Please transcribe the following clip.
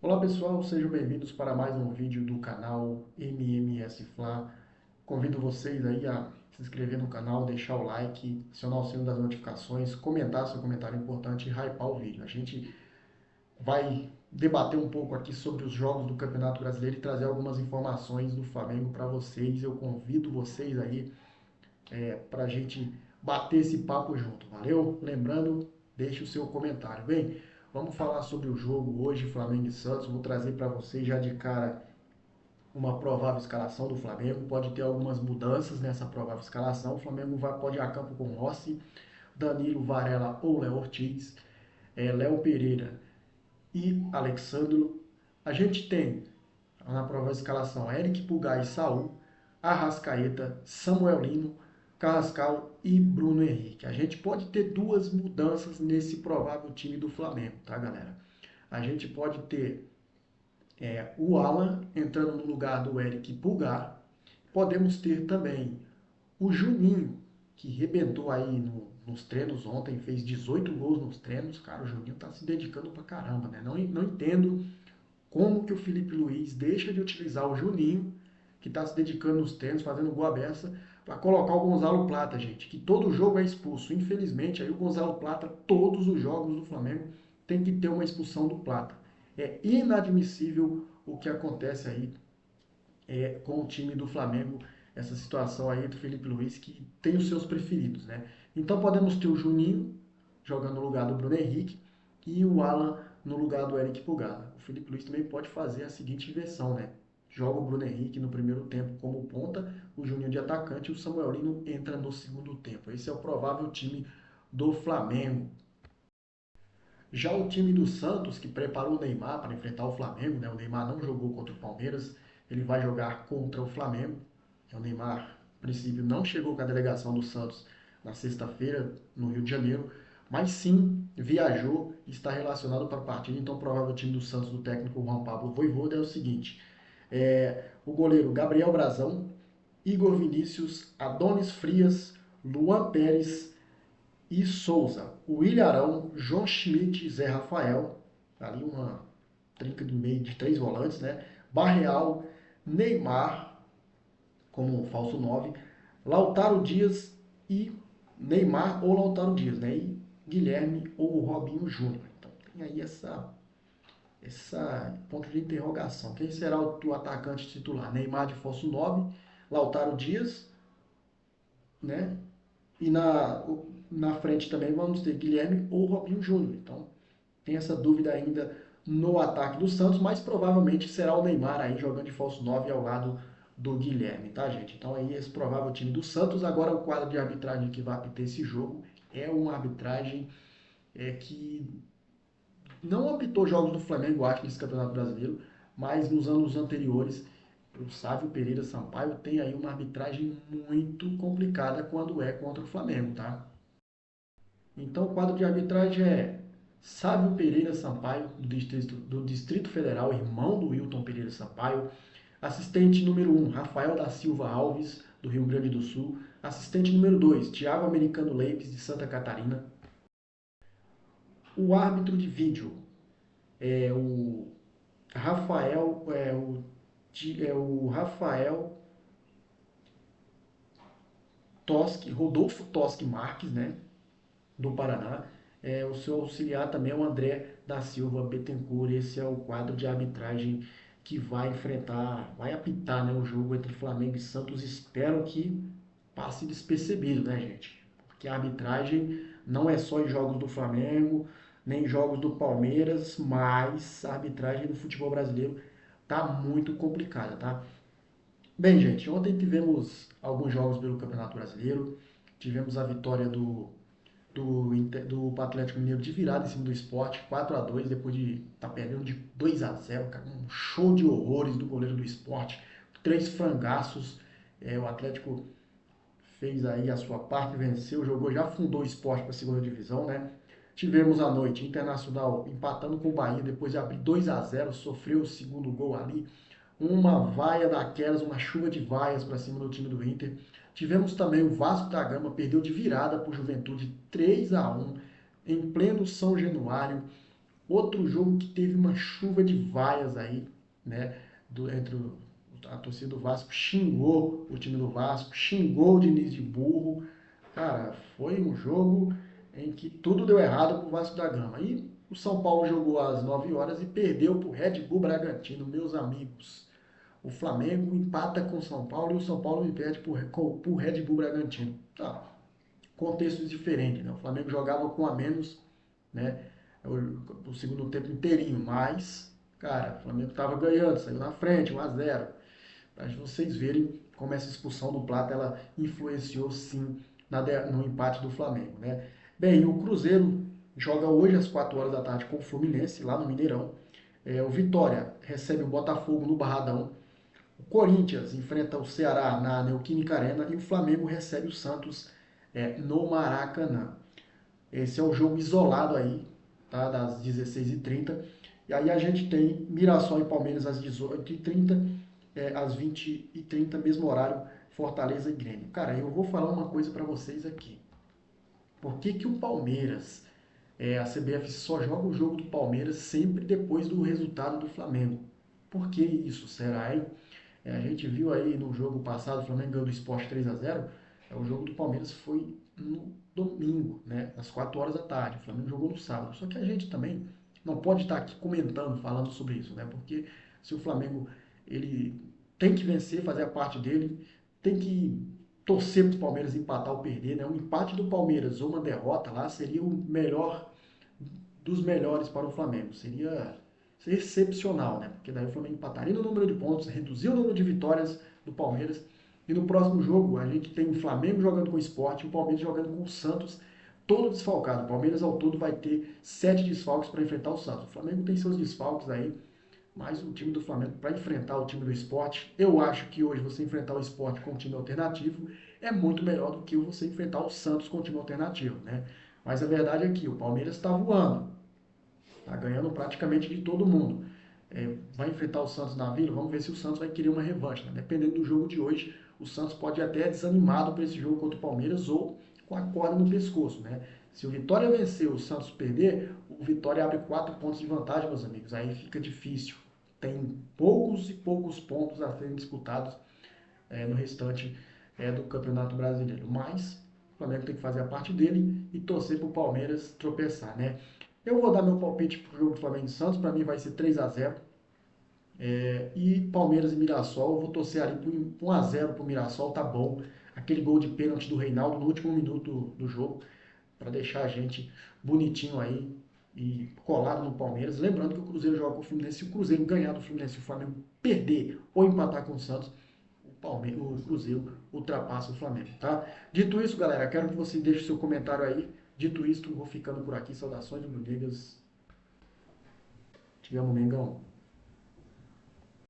Olá pessoal, sejam bem-vindos para mais um vídeo do canal MMS Fla. Convido vocês aí a se inscrever no canal, deixar o like, acionar o sino das notificações, comentar seu comentário importante e hypar o vídeo. A gente vai debater um pouco aqui sobre os jogos do Campeonato Brasileiro e trazer algumas informações do Flamengo para vocês. Eu convido vocês aí para a gente bater esse papo junto, valeu? Lembrando, deixe o seu comentário. Bem, vamos falar sobre o jogo hoje, Flamengo e Santos. Vou trazer para vocês já de cara uma provável escalação do Flamengo. Pode ter algumas mudanças nessa provável escalação. O Flamengo pode ir a campo com Rossi, Danilo, Varela ou Léo Ortiz, Léo Pereira e Alexandro. A gente tem na provável escalação Eric Pulgar e Saul, Arrascaeta, Samuel Lino, Carrascal e Bruno Henrique. A gente pode ter duas mudanças nesse provável time do Flamengo, tá, galera? A gente pode ter o Alan entrando no lugar do Eric Pulgar. Podemos ter também o Juninho, que rebentou aí nos treinos ontem, fez 18 gols nos treinos. Cara, o Juninho tá se dedicando pra caramba, né? Não entendo como que o Felipe Luiz deixa de utilizar o Juninho, que está se dedicando nos treinos, fazendo gol à beça, para colocar o Gonzalo Plata, gente, que todo jogo é expulso. Infelizmente, aí o Gonzalo Plata, todos os jogos do Flamengo, tem que ter uma expulsão do Plata. É inadmissível o que acontece aí com o time do Flamengo, essa situação aí do Felipe Luiz, que tem os seus preferidos, né? Então podemos ter o Juninho jogando no lugar do Bruno Henrique e o Alan no lugar do Eric Pulgar. O Felipe Luiz também pode fazer a seguinte inversão, né? Joga o Bruno Henrique no primeiro tempo como ponta, o Juninho de atacante e o Samuel Lino entra no segundo tempo. Esse é o provável time do Flamengo. Já o time do Santos, que preparou o Neymar para enfrentar o Flamengo, né? O Neymar não jogou contra o Palmeiras, ele vai jogar contra o Flamengo. O Neymar, a princípio, não chegou com a delegação do Santos na sexta-feira, no Rio de Janeiro, mas sim viajou e está relacionado para a partida. Então, o provável time do Santos, do técnico Juan Pablo Vojvoda, é o seguinte: o goleiro Gabriel Brazão, Igor Vinícius, Adonis Frias, Luan Pérez e Souza. O Ilharão, João Schmidt e Zé Rafael. Ali uma trinca de meio de três volantes, né? Barreal, Neymar como falso 9, Lautaro Dias e Neymar ou Lautaro Dias, né? E Guilherme ou Robinho Júnior. Então tem aí essa ponto de interrogação. Quem será o atacante titular? Neymar de falso 9, Lautaro Dias, né? E na frente também vamos ter Guilherme ou Robinho Júnior. Então tem essa dúvida ainda no ataque do Santos, mas provavelmente será o Neymar aí jogando de falso 9 ao lado do Guilherme, tá, gente? Então aí esse provável time do Santos. Agora o quadro de arbitragem que vai apitar esse jogo é uma arbitragem que não apitou jogos do Flamengo, acho, nesse Campeonato Brasileiro, mas nos anos anteriores o Sávio Pereira Sampaio tem aí uma arbitragem muito complicada quando é contra o Flamengo, tá? Então o quadro de arbitragem é Sávio Pereira Sampaio, do Distrito Federal, irmão do Wilton Pereira Sampaio. Assistente número 1, Rafael da Silva Alves, do Rio Grande do Sul. Assistente número 2, Thiago Americano Leipes, de Santa Catarina. O árbitro de vídeo é o Rafael, o Rafael Toschi, Rodolfo Toschi Marques, né, do Paraná. O seu auxiliar também é o André da Silva Bettencourt. Esse é o quadro de arbitragem que vai enfrentar, vai apitar, né, o jogo entre Flamengo e Santos. Espero que passe despercebido, né, gente? Porque a arbitragem não é só em jogos do Flamengo, nem em jogos do Palmeiras, mas a arbitragem do futebol brasileiro tá muito complicada, tá? Bem, gente, ontem tivemos alguns jogos pelo Campeonato Brasileiro. Tivemos a vitória do Atlético Mineiro de virada em cima do Sport, 4-2, depois de estar perdendo de 2-0, cara, um show de horrores do goleiro do Sport, três frangaços. O Atlético fez aí a sua parte, venceu, jogou, já fundou o Sport para a segunda divisão, né? Tivemos à noite Internacional empatando com o Bahia depois de abrir 2-0, sofreu o segundo gol ali, uma vaia daquelas, uma chuva de vaias para cima do time do Inter. Tivemos também o Vasco da Gama, perdeu de virada para o Juventude 3-1 em pleno São Januário. Outro jogo que teve uma chuva de vaias aí, né? A torcida do Vasco xingou o time do Vasco, xingou o Diniz de burro. Cara, foi um jogo em que tudo deu errado pro Vasco da Gama. E o São Paulo jogou às 9 horas e perdeu pro Red Bull Bragantino, meus amigos. O Flamengo empata com o São Paulo e o São Paulo perde pro Red Bull Bragantino. Tá, contextos diferentes, né? O Flamengo jogava com a menos, né? O segundo tempo inteirinho, mas, cara, o Flamengo estava ganhando, saiu na frente, 1 a 0. Para vocês verem como essa expulsão do Plata ela influenciou sim no empate do Flamengo, né? Bem, o Cruzeiro joga hoje às 4 horas da tarde com o Fluminense lá no Mineirão. O Vitória recebe o Botafogo no Barradão. O Corinthians enfrenta o Ceará na Neoquímica Arena e o Flamengo recebe o Santos no Maracanã. Esse é o jogo isolado aí, tá? Das 16h30. E aí a gente tem Mirassol e Palmeiras às 18h30, às 20h30, mesmo horário, Fortaleza e Grêmio. Cara, eu vou falar uma coisa para vocês aqui. Por que que o Palmeiras, a CBF só joga o jogo do Palmeiras sempre depois do resultado do Flamengo? Por que isso, será, hein? A gente viu aí no jogo passado, o Flamengo ganhou do Sport 3 a 0. O jogo do Palmeiras foi no domingo, né, às 4 horas da tarde. O Flamengo jogou no sábado. Só que a gente também não pode estar aqui comentando, falando sobre isso, né? Porque se o Flamengo ele tem que vencer, fazer a parte dele, tem que torcer para o Palmeiras empatar ou perder, né? Um empate do Palmeiras ou uma derrota lá seria o melhor dos melhores para o Flamengo. Seria excepcional, né? Porque daí o Flamengo empataria no número de pontos, reduzir o número de vitórias do Palmeiras. E no próximo jogo a gente tem o Flamengo jogando com o Sport e o Palmeiras jogando com o Santos, todo desfalcado. O Palmeiras ao todo vai ter 7 desfalques para enfrentar o Santos. O Flamengo tem seus desfalques aí, mas o time do Flamengo para enfrentar o time do Sport, eu acho que hoje você enfrentar o Sport com um time alternativo é muito melhor do que você enfrentar o Santos com um time alternativo, né? Mas a verdade é que o Palmeiras está voando. Tá ganhando praticamente de todo mundo. Vai enfrentar o Santos na Vila, vamos ver se o Santos vai querer uma revanche. Né? Dependendo do jogo de hoje, o Santos pode ir até desanimado para esse jogo contra o Palmeiras ou com a corda no pescoço. Né? Se o Vitória vencer, o Santos perder, o Vitória abre 4 pontos de vantagem, meus amigos. Aí fica difícil. Tem poucos e poucos pontos a serem disputados no restante do Campeonato Brasileiro. Mas o Flamengo tem que fazer a parte dele e torcer para o Palmeiras tropeçar, né? Eu vou dar meu palpite para o jogo do Flamengo e Santos, para mim vai ser 3 a 0. E Palmeiras e Mirassol, eu vou torcer ali por 1 a 0 para o Mirassol, tá bom. Aquele gol de pênalti do Reinaldo no último minuto do jogo, para deixar a gente bonitinho aí e colado no Palmeiras. Lembrando que o Cruzeiro joga com o Fluminense. Se o Cruzeiro ganhar do Fluminense e o Flamengo perder ou empatar com o Santos, o Cruzeiro ultrapassa o Flamengo, tá? Dito isso, galera, quero que você deixe seu comentário aí. Dito isso, vou ficando por aqui. Saudações, rubro-negras. Te amo, Mengão.